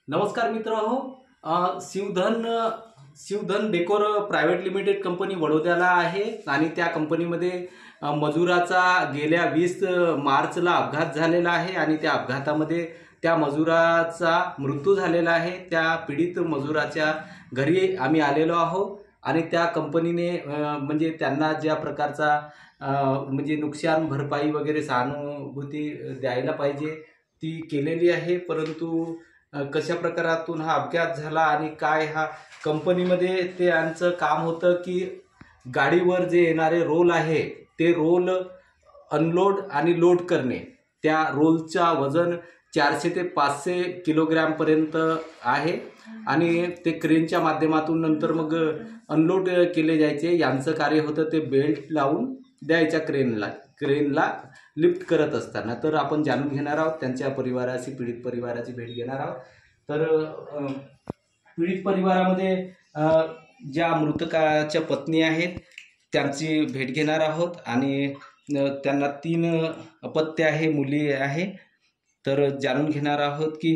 नमस्कार मित्रहो, Shivdhan decor private limited company वडोद्याला आहे आणि त्या कंपनीमध्ये मजुराचा गेल्या 20 मार्चला अपघात झालेला आहे आणि त्या अपघातामध्ये त्या मजुराचा मृत्यू झालेला आहे। त्या पीडित मजुराच्या घरी आम्ही आलेलो आहोत आणि त्या कंपनीने म्हणजे त्यांना ज्या प्रकारचा म्हणजे नुकसान भरपाई वगैरे सहानुभूती द्यायला पाहिजे ती केलेली आहे, परंतु कशा प्रकारातून हा अपघात झाला आणि काय हा कंपनीमध्ये त्यांचं काम होतं की गाडीवर जे येणारे रोल आहे ते रोल अनलोड आणि लोड करणे। त्या रोलचा वजन 400 ते 500 किलोग्रॅम पर्यंत आहे आणि ते क्रेनच्या माध्यमातून नंतर मग अनलोड केले जायचे। यांचं कार्य होतं ते बेल्ट लावून द्यायच्या क्रेनला लिफ्ट करत असताना। तर आपण जाणून घेणार आहोत त्यांच्या परिवाराची, पीडित परिवाराची भेट घेणार आहोत। तर पीडित परिवारामध्ये ज्या मृतकाच्या पत्नी आहेत त्यांची भेट घेणार आहोत आणि त्यांना 3 अपत्य आहे, मुली आहे। तर जाणून घेणार आहोत की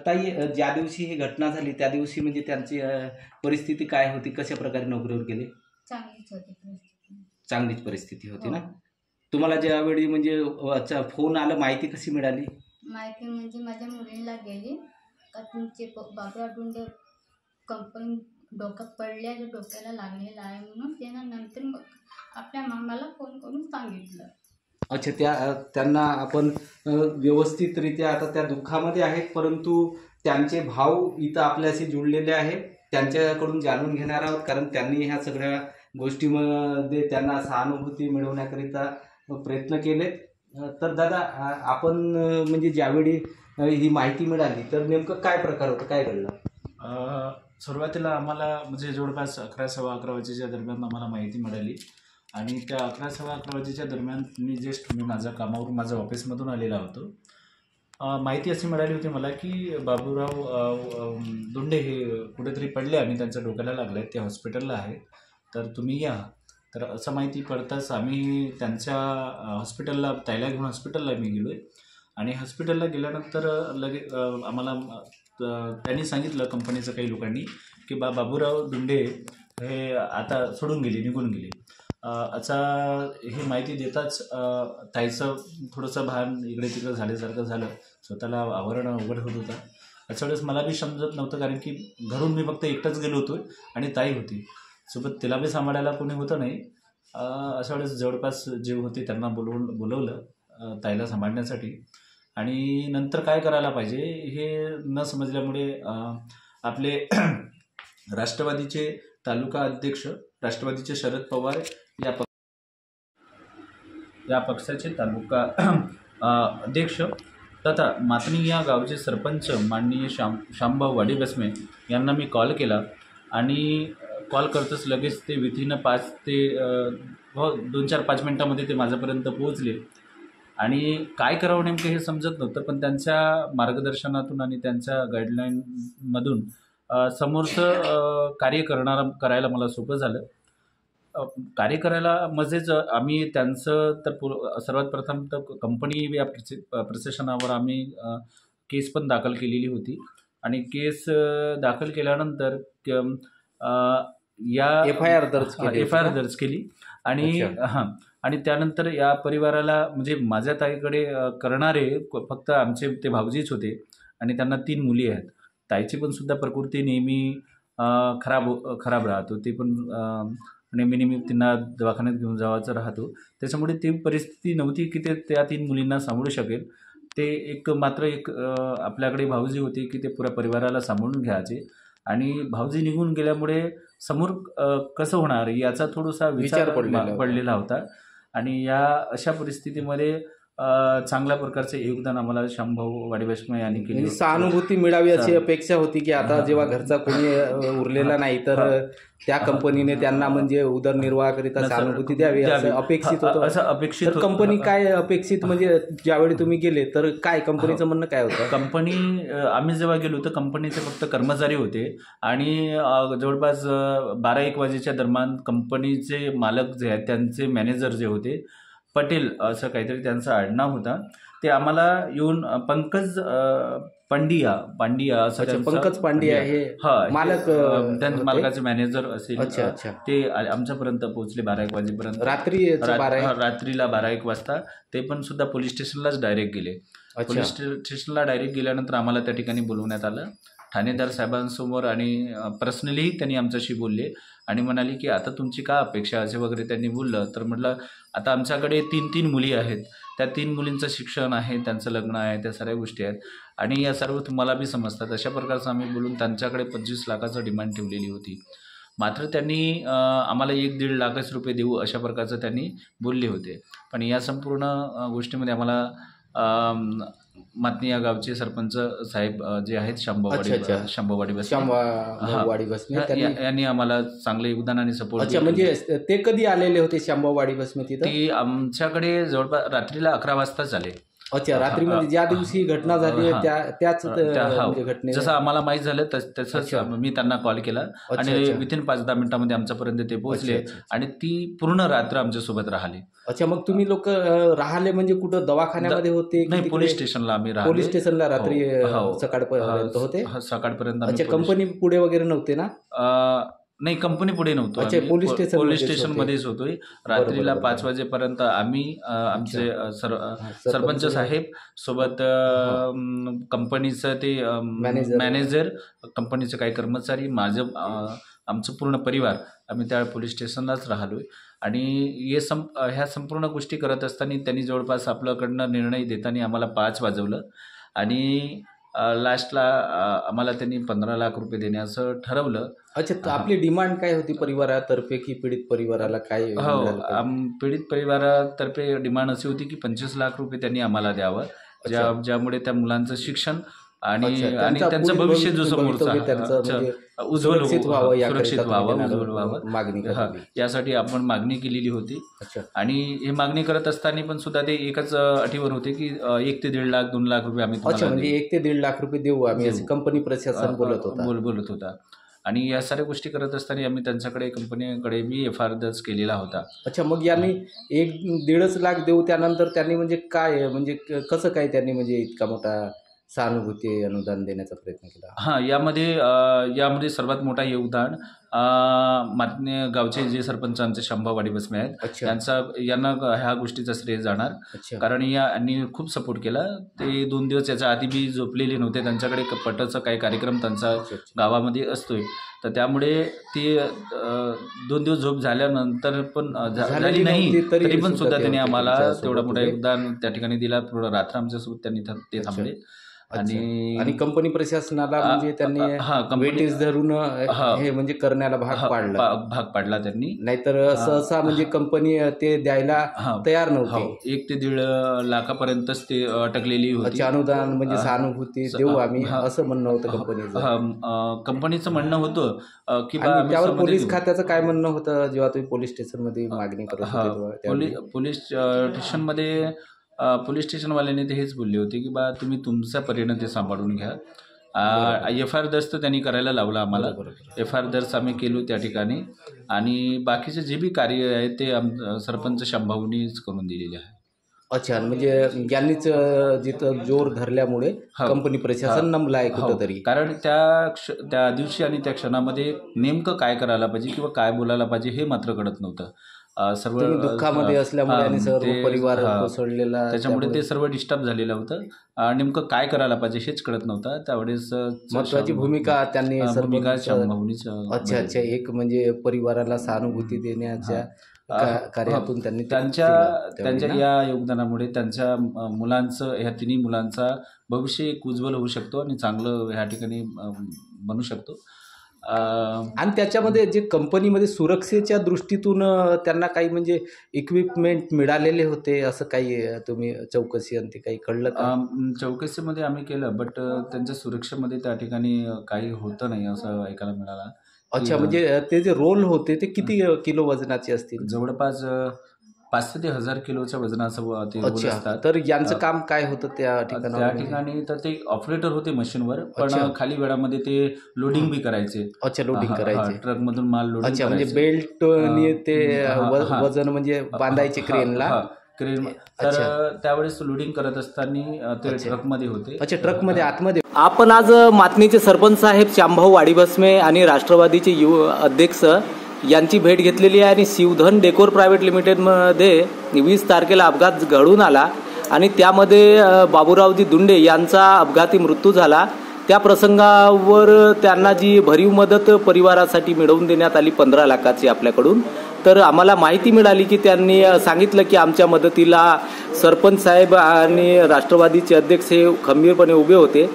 ताई, ज्या दिवशी ही घटना झाली त्या दिवशी म्हणजे त्यांची परिस्थिती काय होती, कशा प्रकारे नोकरीवर गेले? चांगलीच होती परिस्थिती। चांगलीच परिस्थिती होती ना। तुम्हाला ज्यावेळी म्हणजे फोन आला, माहिती कशी मिळाली? माहिती म्हणजे माझ्या मुलीला गेली का तुमचे बाबुराव दुंडे कंपनी डोक्यात पडल्या, डोक्याला लागलेला आहे म्हणून त्यानं नंतर मग आपल्या मामाला फोन करून सांगितलं। अच्छा, त्यांना आपण व्यवस्थितरित्या आता त्या दुःखामध्ये आहेत, परंतु त्यांचे भाव इथं आपल्याशी जुळलेले आहेत, त्यांच्याकडून जाणून घेणार आहोत कारण त्यांनी ह्या सगळ्या गोष्टीमध्ये त्यांना सहानुभूती मिळवण्याकरिता प्रयत्न केले। तर दादा, आपण म्हणजे ज्यावेळी ही माहिती मिळाली तर नेमकं काय प्रकार होता, काय घडलं? सुरुवातीला आम्हाला म्हणजे जवळपास 11, सव्वा 11 वाजेच्या दरम्यान आम्हाला माहिती मिळाली आणि त्या 11, सव्वा 11 वाजेच्या दरम्यान मी माझ्या कामावरून माझ्या ऑफिसमधून आलेला होतो। माहिती अशी मिळाली होती मला की बाबुराव दुंडे हे कुठेतरी पडले आणि त्यांच्या डोक्याला लागलं आहे, ते हॉस्पिटलला आहेत, तर तुम्ही या। तर असं माहिती पडताच आम्ही त्यांच्या हॉस्पिटलला, ताईला घेऊन हॉस्पिटलला मी गेलो आहे आणि हॉस्पिटलला गेल्यानंतर आम्हाला त्यांनी सांगितलं, कंपनीचं काही लोकांनी, की बाबुराव दुंडे हे आता सोडून गेले, निघून गेले। ही माहिती देताच ताईचं थोडंसं भान इकडे तिकडे झाल्यासारखं झालं, स्वतःला आवरण अवघड होत होता। अशा वेळेस मला बी समजत नव्हतं कारण की घरून मी फक्त एकटाच गेलो होतो आणि ताई होती सोबत, तिला बी सांभाळायला कोणी होतं नाही। अशा वेळेस जवळपास जे होते त्यांना बोलवलं ताईला सांभाळण्यासाठी आणि नंतर काय करायला पाहिजे हे न समजल्यामुळे आपले राष्ट्रवादीचे तालुका अध्यक्ष, राष्ट्रवादीचे शरद पवार या पक्षाचे तालुका अध्यक्ष तथा मातनी या गावचे सरपंच माननीय शामभाऊ वाडीबसमे यांना मी कॉल केला आणि कॉल करतच लगेच ते विथिन 5 ते 2-4-5 मिनटामध्ये ते माझ्यापर्यंत पोहोचले आणि काय करावं नेमकं हे समजत नव्हतं, पण त्यांच्या मार्गदर्शनातून आणि त्यांच्या गाईडलाईनमधून समोरचं कार्य करायला मला सोपं झालं। कार्य करायला मजेच आम्ही त्यांचं तर सर्वात प्रथम तर कंपनी या प्रशासनावर आम्ही केस पण दाखल केलेली होती आणि केस दाखल केल्यानंतर या FIR दर्ज केली आणि आणि त्यानंतर या परिवाराला म्हणजे माझ्या ताईकडे करणारे फक्त आमचे ते भाऊजीच होते आणि त्यांना 3 मुली आहेत। ताईची पण सुद्धा प्रकृती नेहमी खराब राहतो, ते पण नेहमी त्यांना दवाखान्यात घेऊन जावायचं राहतो, त्याच्यामुळे ती परिस्थिती नव्हती की ते त्या 3 मुलींना सांभाळू शकेल। ते मात्र आपल्याकडे भाऊजी होते की ते पुऱ्या परिवाराला सांभाळून घ्यायचे आणि भाऊजी निघून गेल्यामुळे समोर कसं होणार याचा थोडासा विचार पडलेला होता आणि या अशा परिस्थितीमध्ये चांगल्या प्रकारचे योगदान आम्हाला शामभाऊ वाडीबसमे यांनी केले। सहानुभूती मिळावी अशी अपेक्षा होती की आता जेव्हा घरचा कोणी उरलेला नाही तर त्या कंपनीने त्यांना म्हणजे उदरनिर्वाहाकरिता सहानुभूती द्यावी असं अपेक्षित होतं। असं अपेक्षित तर कंपनी काय अपेक्षित म्हणजे ज्यावेळी तुम्ही गेले तर काय कंपनीचं म्हणणं काय होतं? आम्ही जेव्हा गेलो तर कंपनीचे फक्त कर्मचारी होते आणि जवळपास 12-1 वाजेच्या दरम्यान कंपनीचे मालक जे आहेत त्यांचे मॅनेजर जे होते, पटेल असं काहीतरी त्यांचा आडनाव होता, ते आम्हाला येऊन पंकज पांडिया असं अच्छा, त्यांचं- पंकज पांड्या हे हा, मालक त्यांच्या होते? मालकाचे मॅनेजर असेल. अच्छा अच्छा. ते आमच्यापर्यंत पोहोचले 12-1 वाजेपर्यंत. रात्रीला 12-1 वाजता ते पण सुद्धा पोलीस स्टेशनलाच डायरेक्ट गेले. पोलीस स्टेशनला डायरेक्ट गेल्यानंतर आम्हाला त्या ठिकाणी बोलवण्यात आलं ठाणेदार साहेबांसमोर आणि पर्सनलीही त्यांनी आमच्याशी बोलले आणि म्हणाले की आता तुमची काय अपेक्षा असे वगैरे त्यांनी बोललं. तर म्हटलं आता आमच्याकडे 3 मुली आहेत, त्या 3 मुलींचं शिक्षण आहे, त्यांचं लग्न आहे, त्या सर्व गोष्टी आहेत आणि या सर्व तुम्हाला बी समजतात. अशा प्रकारचं आम्ही बोलून त्यांच्याकडे 25 लाखाचं डिमांड ठेवलेली होती. मात्र त्यांनी आम्हाला 1-1.5 लाखच रुपये देऊ अशा प्रकारचं त्यांनी बोलले होते. पण या संपूर्ण गोष्टीमध्ये आम्हाला मातनी या गावचे सरपंच साहेब जे आहेत शांभावाडी बसने यांनी आम्हाला चांगलं योगदान आणि सपोर्ट. अच्छा, म्हणजे ते कधी आलेले होते शांभावाडी बसने तिथं? ते आमच्याकडे जवळपास रात्रीला 11 वाजताच आले. अच्छा, रात्री म्हणजे ज्या दिवशी घटना झाली त्याच घटने जसं आम्हाला माहीत झालं तसंच मी त्यांना कॉल केला आणि विथिन 5-10 मिनिटांमध्ये आमच्यापर्यंत ते पोहोचले आणि ती पूर्ण रात्र आमच्यासोबत राहिले. अच्छा, मग तुम्ही लोक राहिले म्हणजे कुठं दवाखान्यामध्ये होते? नाही, पोलीस स्टेशनला आम्ही राहिले. पोलीस स्टेशनला रात्री सकाळपर्यंत होते? सकाळपर्यंत. अच्छा, कंपनी पुढे वगैरे नव्हते ना? नाही, कंपनी पुढे नव्हतो. पोलीस स्टेशन मध्येच होतोय. रात्रीला 5 वाजेपर्यंत आम्ही आमचे सरपंच साहेब सोबत कंपनीचं ते मॅनेजर, कंपनीचे काही कर्मचारी, आमचं पूर्ण परिवार आम्ही त्या पोलीस स्टेशनलाच राहिलोय. आणि ह्या संपूर्ण गोष्टी करत असताना त्यांनी जवळपास आपल्याकडनं निर्णय देताना आम्हाला 5 वाजवलं आणि लास्टला आम्हाला त्यांनी 15 लाख रुपये देण्याचं ठरवलं. अच्छा, आपली डिमांड काय होती परिवारातर्फे की पीडित परिवाराला काय? पीडित परिवारातर्फे डिमांड अशी होती की 25 लाख रुपये त्यांनी आम्हाला द्यावं, ज्यामुळे त्या मुलांचं शिक्षण आणि त्यांचं भविष्य जो समोरचं उज्ज्वल व्हावं मागणी यासाठी आपण मागणी केलेली होती. आणि हे मागणी करत असताना पण सुद्धा ते एकच अटीवर होते की 1 ते 1.5 लाख 2 लाख रुपये आम्ही म्हणजे 1 ते 1.5 लाख रुपये देऊ आम्ही, असे कंपनी प्रशासन बोलत होता. आणि या साऱ्या गोष्टी करत असताना आम्ही त्यांच्याकडे कंपनीकडे बी FIR दर्ज केलेला होता. अच्छा, मग यांनी 1-1.5 लाख देऊ त्यानंतर त्यांनी म्हणजे काय, म्हणजे कसं काय त्यांनी म्हणजे इतका मोठा सहानुभूती अनुदान देण्याचा प्रयत्न केला? यामध्ये सर्वात मोठा योगदान मातने गावचे जे सरपंच आमचे शांभावाडी बसमे आहेत यांना ह्या गोष्टीचा श्रेय जाणार. कारण यांनी खूप सपोर्ट केला. ते 2 दिवस याच्या आधी बी झोपलेले नव्हते. त्यांच्याकडे पटाचा काही कार्यक्रम त्यांचा गावामध्ये असतोय, तर त्यामुळे ते 2 दिवस झोप झाल्यानंतर पण झाली नाही तरी पण सुद्धा त्यांनी आम्हाला तेवढा मोठा योगदान त्या ठिकाणी दिला. पूर्ण रात्र आमच्यासोबत त्यांनी ते थांबले. आणि कंपनी प्रशासनाला म्हणजे त्यांनी वेटेज धरून हे म्हणजे करण्याला भाग पाडला त्यांनी. नाहीतर सहसा म्हणजे कंपनी ते द्यायला तयार नव्हती. 1 ते 1.5 लाखापर्यंतच ते अटकलेली होती. अनुदान म्हणजे सहानुभूती देऊ आम्ही असं म्हणणं होतं कंपनीचं म्हणणं होतं की त्यावर पोलीस खात्याचं काय म्हणणं होतं जेव्हा तुम्ही पोलीस स्टेशनमध्ये मागणी करत होते? पोलीस स्टेशनमध्ये पोलीस स्टेशनवाल्याने ते हेच बोलले होते की बा तुम्ही तुमच्या परीने ते सांभाळून घ्या. FIR दर्ज तर त्यांनी करायला लावला आम्हाला. FIR दर्ज आम्ही केलो त्या ठिकाणी आणि बाकीचे जे बी कार्य आहे ते सरपंच शांभाऊनीच करून दिलेले आहे. अच्छा, म्हणजे यांनीच जिथं जोर धरल्यामुळे कंपनी प्रशासन नमलं आहे कुठंतरी. कारण त्या दिवशी आणि त्या क्षणामध्ये नेमकं काय करायला पाहिजे किंवा काय बोलायला पाहिजे हे मात्र कळत नव्हतं. सर्व दुःखामध्ये असल्यामुळे सर्व परिवार कोसळलेला, त्याच्यामुळे ते सर्व डिस्टर्ब झालेलं होतं. नेमकं काय करायला पाहिजे हेच कळत नव्हतं. त्यावेळेस महत्वाची भूमिका त्यांनी अच्छा एक म्हणजे परिवाराला सहानुभूती देण्याच्या कार्यातून त्यांनी त्यांच्या या योगदानामुळे त्यांच्या मुलांचं, ह्या 3 मुलांचा भविष्य एक उज्ज्वल होऊ शकतो आणि चांगलं ह्या ठिकाणी बनू शकतो. आणि त्याच्यामध्ये जे कंपनीमध्ये सुरक्षेच्या दृष्टीतून त्यांना काही म्हणजे इक्विपमेंट मिळालेले होते असं काही तुम्ही चौकशी आणि ते काही कळलं का? चौकशीमध्ये आम्ही केलं, बट त्यांच्या सुरक्षेमध्ये त्या ठिकाणी काही होतं नाही असं ऐकायला मिळालं. अच्छा, म्हणजे ते जे रोल होते ते किती किलो वजनाचे असतील? जवळपास 500 ते 1000 किलोच्या वजनाचं ते रोल असतात. तर यांचं काम काय होतं त्या ठिकाणी? तर ते ऑपरेटर होते मशीनवर, पण खाली वेळामध्ये ते लोडिंग बी करायचे. अच्छा, लोडिंग करायचे, ट्रकमधून माल लोडिंग. अच्छा, म्हणजे बेल्ट ते वजन म्हणजे बांधायचे क्रेनला क्रेन. तर त्यावेळेस लोडिंग करत असताना ते ट्रकमध्ये होते. अच्छा, ट्रकमध्ये आतमध्ये. आपण आज मातनीचे सरपंच साहेब श्यामभाऊ वाडीभस्मे आणि राष्ट्रवादीचे अध्यक्ष यांची भेट घेतलेली आहे आणि शिवधन डेकोर प्रायव्हेट लिमिटेडमध्ये 20 तारखेला अपघात घडून आला आणि त्यामध्ये बाबूरावजी दुंडे यांचा अपघाती मृत्यू झाला. त्या प्रसंगावर त्यांना जी भरीव मदत परिवारासाठी मिळवून देण्यात आली 15 लाखाची आपल्याकडून. तर आम्हाला माहिती मिळाली की त्यांनी सांगितलं की आमच्या मदतीला सरपंच साहेब आणि राष्ट्रवादीचे अध्यक्ष हे खंबीरपणे उभे होते.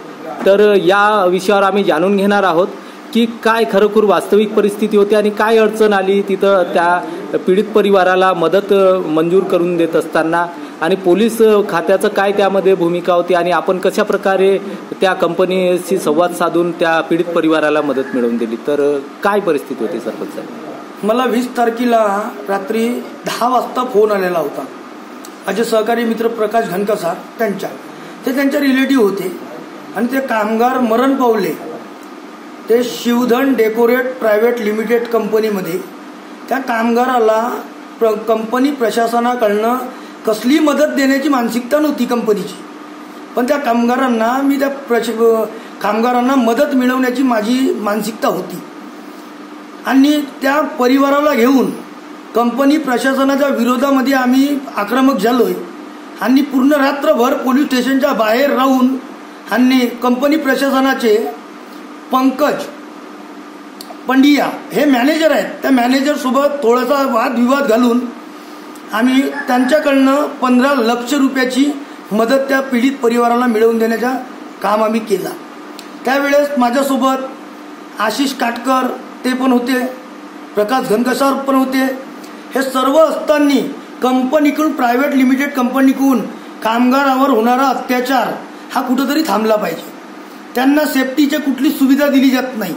तर या विषयावर आम्ही जाणून घेणार आहोत की काय खरोखर वास्तविक परिस्थिती होती आणि काय अडचण आली तिथं त्या पीडित परिवाराला मदत मंजूर करून देत असताना, आणि पोलीस खात्याचं काय त्यामध्ये भूमिका होती आणि आपण कशा प्रकारे त्या कंपनीशी संवाद साधून त्या पीडित परिवाराला मदत मिळवून दिली. तर काय परिस्थिती होती सरपंच साहेब? मला 20 तारखेला रात्री 10 वाजता फोन आलेला होता. माझे सहकारी मित्र प्रकाश घनकसार त्यांच्या रिलेटिव्ह होते आणि ते कामगार मरण पावले. ते शिवधन डेकोरेट प्रायव्हेट लिमिटेड कंपनीमध्ये त्या कामगाराला कंपनी प्रशासनाकडनं कसली मदत देण्याची मानसिकता नव्हती कंपनीची, पण त्या कामगारांना मदत मिळवण्याची माझी मानसिकता होती. आणि त्या परिवाराला घेऊन कंपनी प्रशासनाच्या विरोधामध्ये आम्ही आक्रमक झालोय आणि पूर्ण रात्रभर पोलीस स्टेशनच्या बाहेर राहून आणि कंपनी प्रशासनाचे पंकज पंडिया हे मॅनेजर आहेत, त्या मॅनेजरसोबत थोडासा वादविवाद घालून आम्ही त्यांच्याकडनं 15 लाख रुपयाची मदत त्या पीडित परिवाराला मिळवून देण्याचा काम आम्ही केला. त्यावेळेस माझ्यासोबत आशिष काटकर ते पण होते, प्रकाश घनकसार पण होते. हे सर्व असताना कंपनीकडून प्रायव्हेट लिमिटेड कंपनीकडून कामगारावर होणारा अत्याचार हा कुठंतरी थांबला पाहिजे. त्यांना सेफ्टीची कुठली सुविधा दिली जात नाही,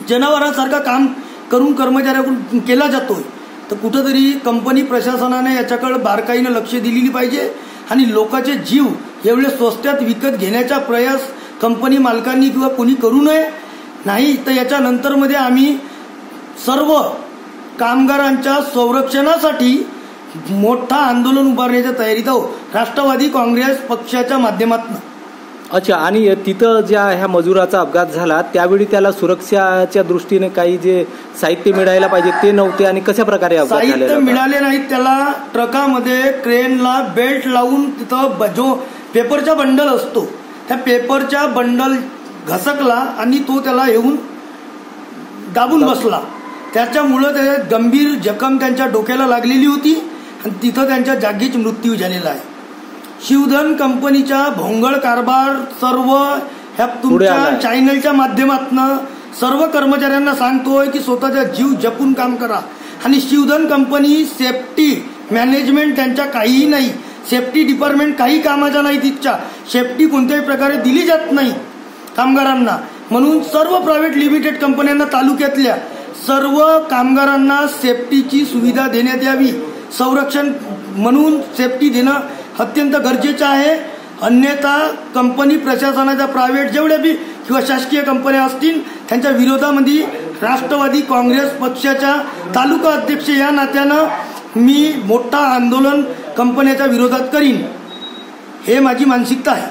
जनावरांसारखा काम करून कर्मचाऱ्याकडून केला जातोय. तर कुठंतरी कंपनी प्रशासनाने याच्याकडे बारकाईनं लक्ष दिलेली पाहिजे आणि लोकांचे जीव एवढे स्वस्तात विकत घेण्याचा प्रयास कंपनी मालकांनी किंवा कोणी करू नये. नाही तर याच्यानंतरमध्ये आम्ही सर्व कामगारांच्या संरक्षणासाठी मोठा आंदोलन उभारण्याच्या तयारीत आहोत राष्ट्रवादी काँग्रेस पक्षाच्या माध्यमातून. अच्छा, आणि तिथं ज्या ह्या मजुराचा अपघात झाला त्यावेळी त्याला सुरक्षाच्या दृष्टीने काही जे साहित्य मिळायला पाहिजे ते नव्हते आणि कशा प्रकारे अपघात झाला? साहित्य मिळाले नाहीत. त्याला ट्रकामध्ये क्रेनला बेल्ट लावून तिथं जो पेपरचा बंडल असतो त्या पेपरच्या बंडल घसकला आणि तो त्याला येऊन दाबून बसला. त्याच्यामुळं ते गंभीर जखम त्यांच्या डोक्याला लागलेली होती आणि तिथं त्यांच्या जागीच मृत्यू झालेला आहे. शिवधन कंपनीच्या भोंगळ कारभार सर्व ह्या तुमच्या चॅनलच्या माध्यमातून सर्व कर्मचाऱ्यांना सांगतोय की स्वतःचा जीव जपून काम करा. आणि शिवधन कंपनी सेफ्टी मॅनेजमेंट त्यांच्या काहीही नाही, सेफ्टी डिपार्टमेंट काही कामाचा नाही, तिच्या सेफ्टी कोणत्याही प्रकारे दिली जात नाही कामगारांना. म्हणून सर्व प्रायव्हेट लिमिटेड कंपन्यांना तालुक्यातल्या सर्व कामगारांना सेफ्टीची सुविधा देण्यात यावी. संरक्षण म्हणून सेफ्टी देणं अत्यंत गरजेचं आहे. अन्यथा कंपनी प्रशासनाच्या प्रायव्हेट जेवढ्या बी किंवा शासकीय कंपन्या असतील त्यांच्या विरोधामध्ये राष्ट्रवादी काँग्रेस पक्षाच्या तालुका अध्यक्ष या नात्यानं मी मोठा आंदोलन कंपन्याच्या विरोधात करीन, हे माझी मानसिकता आहे.